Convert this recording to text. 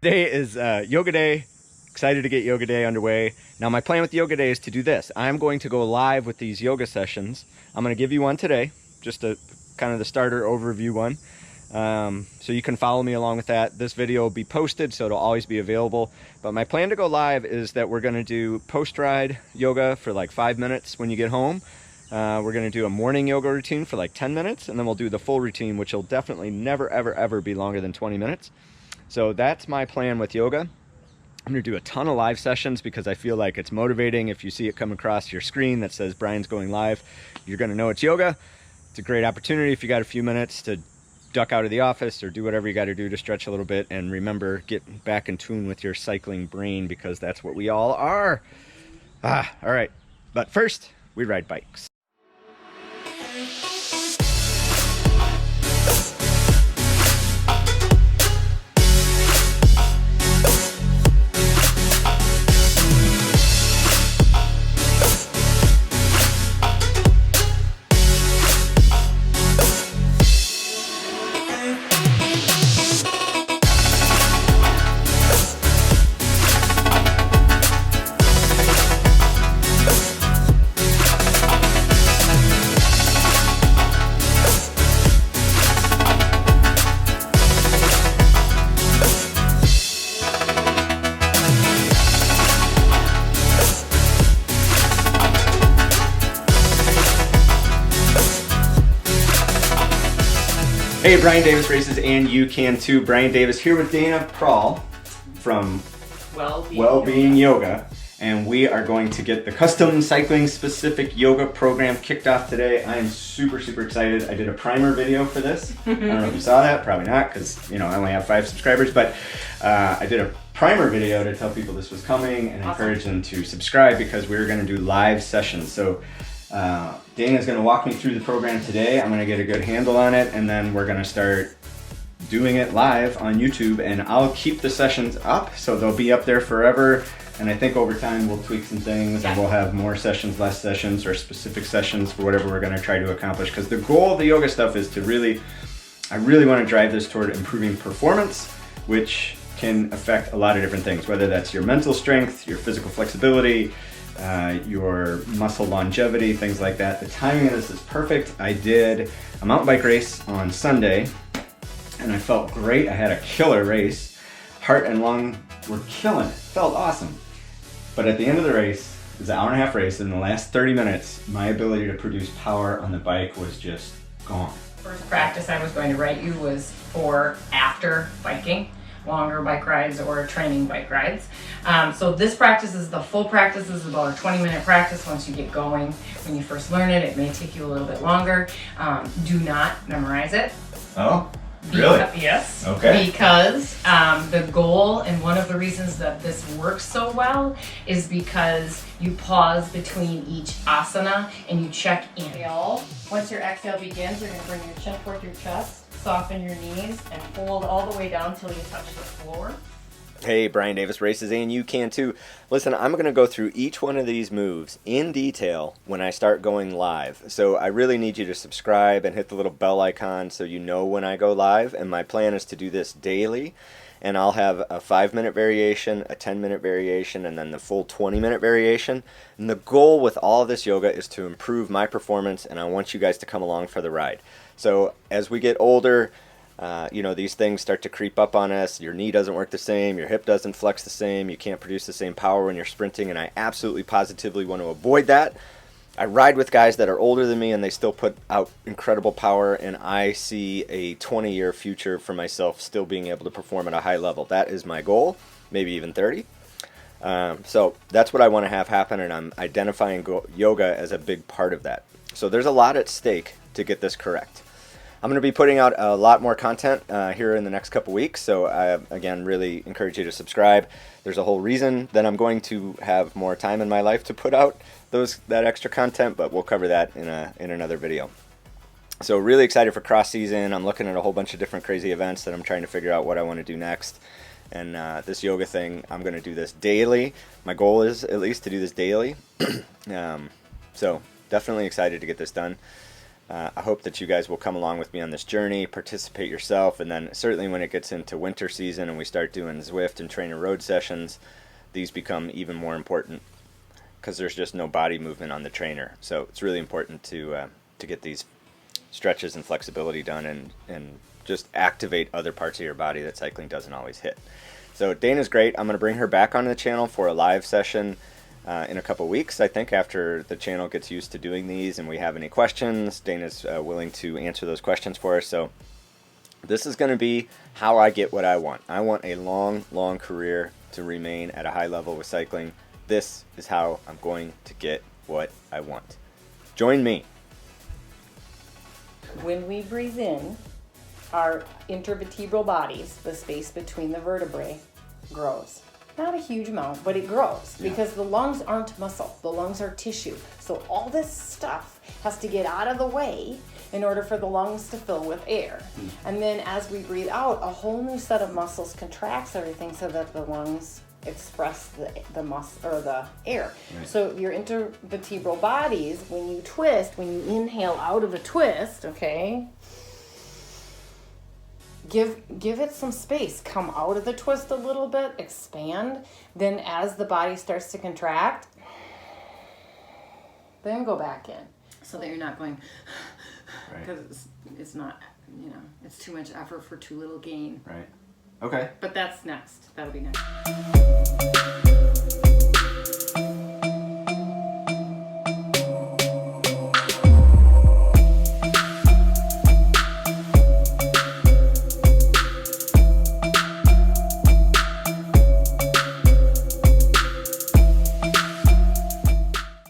Today is yoga day. Excited to get yoga day underway. Now my plan with yoga day is to do this. I'm going to go live with these yoga sessions. I'm going to give you one today, just a kind of the starter overview one. So you can follow me along with that. This video will be posted, so it'll always be available. But my plan to go live is that we're going to do post-ride yoga for like 5 minutes when you get home. We're going to do a morning yoga routine for like 10 minutes, and then we'll do the full routine, which will definitely never, ever, ever be longer than 20 minutes. So that's my plan with yoga. I'm going to do a ton of live sessions because I feel like it's motivating. If you see it come across your screen that says Brian's going live, you're going to know it's yoga. It's a great opportunity if you got a few minutes to duck out of the office or do whatever you got to do to stretch a little bit. And remember, get back in tune with your cycling brain because that's what we all are. All right. But first, we ride bikes. Hey, Brian Davis Races, and you can too. Brian Davis here with Dana Prawl from Wellbeing Yoga, and we are going to get the custom cycling specific yoga program kicked off today. I am super, super excited. I did a primer video for this. I don't know if you saw that, probably not, because I only have 5 subscribers, but I did a primer video to tell people this was coming and encourage them to subscribe because we're going to do live sessions. So Dana's going to walk me through the program today. I'm going to get a good handle on it, and then we're going to start doing it live on YouTube, and I'll keep the sessions up, so they'll be up there forever. And I think over time we'll tweak some things, and we'll have more sessions, less sessions, or specific sessions for whatever we're going to try to accomplish. Because the goal of the yoga stuff is to I really want to drive this toward improving performance, which can affect a lot of different things, whether that's your mental strength, your physical flexibility, your muscle longevity, things like that. The timing of this is perfect. I did a mountain bike race on Sunday and I felt great. I had a killer race. Heart and lung were killing it. Felt awesome. But at the end of the race, it was an hour and a half race. In the last 30 minutes, my ability to produce power on the bike was just gone. First practice I was going to write you was for after biking. Longer bike rides or training bike rides. So this practice is the full practice. This is about a 20-minute practice once you get going. When you first learn it, it may take you a little bit longer. Do not memorize it. Oh, really? Yes. Okay. Because the goal and one of the reasons that this works so well is because you pause between each asana and you check in. Exhale. Once your exhale begins, you're going to bring your chin toward your chest. Soften your knees and fold all the way down until you touch the floor. Hey, Brian Davis Races, and you can too. Listen, I'm going to go through each one of these moves in detail when I start going live. So I really need you to subscribe and hit the little bell icon so you know when I go live. And my plan is to do this daily. And I'll have a 5-minute variation, a 10-minute variation, and then the full 20-minute variation. And the goal with all of this yoga is to improve my performance, and I want you guys to come along for the ride. So as we get older, these things start to creep up on us. Your knee doesn't work the same, your hip doesn't flex the same, you can't produce the same power when you're sprinting, and I absolutely positively want to avoid that. I ride with guys that are older than me and they still put out incredible power, and I see a 20-year future for myself still being able to perform at a high level. That is my goal, maybe even 30. So that's what I want to have happen, and I'm identifying yoga as a big part of that. So there's a lot at stake to get this correct. I'm going to be putting out a lot more content here in the next couple weeks, so I, again, really encourage you to subscribe. There's a whole reason that I'm going to have more time in my life to put out that extra content, but we'll cover that in another video. So really excited for cross season. I'm looking at a whole bunch of different crazy events that I'm trying to figure out what I want to do next. And this yoga thing, I'm going to do this daily. My goal is at least to do this daily. So definitely excited to get this done. I hope that you guys will come along with me on this journey, participate yourself, and then certainly when it gets into winter season and we start doing Zwift and trainer road sessions, these become even more important because there's just no body movement on the trainer. So it's really important to get these stretches and flexibility done and just activate other parts of your body that cycling doesn't always hit. So Dana's great. I'm going to bring her back onto the channel for a live session in a couple weeks, I think, after the channel gets used to doing these and we have any questions. Dana's willing to answer those questions for us. So this is going to be how I get what I want. I want a long, long career to remain at a high level with cycling. This is how I'm going to get what I want. Join me. When we breathe in, our intervertebral bodies, the space between the vertebrae, grows. Not a huge amount, but it grows because the lungs aren't muscle. The lungs are tissue. So all this stuff has to get out of the way in order for the lungs to fill with air. And then as we breathe out, a whole new set of muscles contracts everything so that the lungs express the muscle or the air. Right. So your intervertebral bodies, when you twist, when you inhale out of a twist, okay, give it some space. Come out of the twist a little bit, expand. Then as the body starts to contract, then go back in. So that you're not going, because it's not, it's too much effort for too little gain. Right. Okay. But that's next. That'll be next.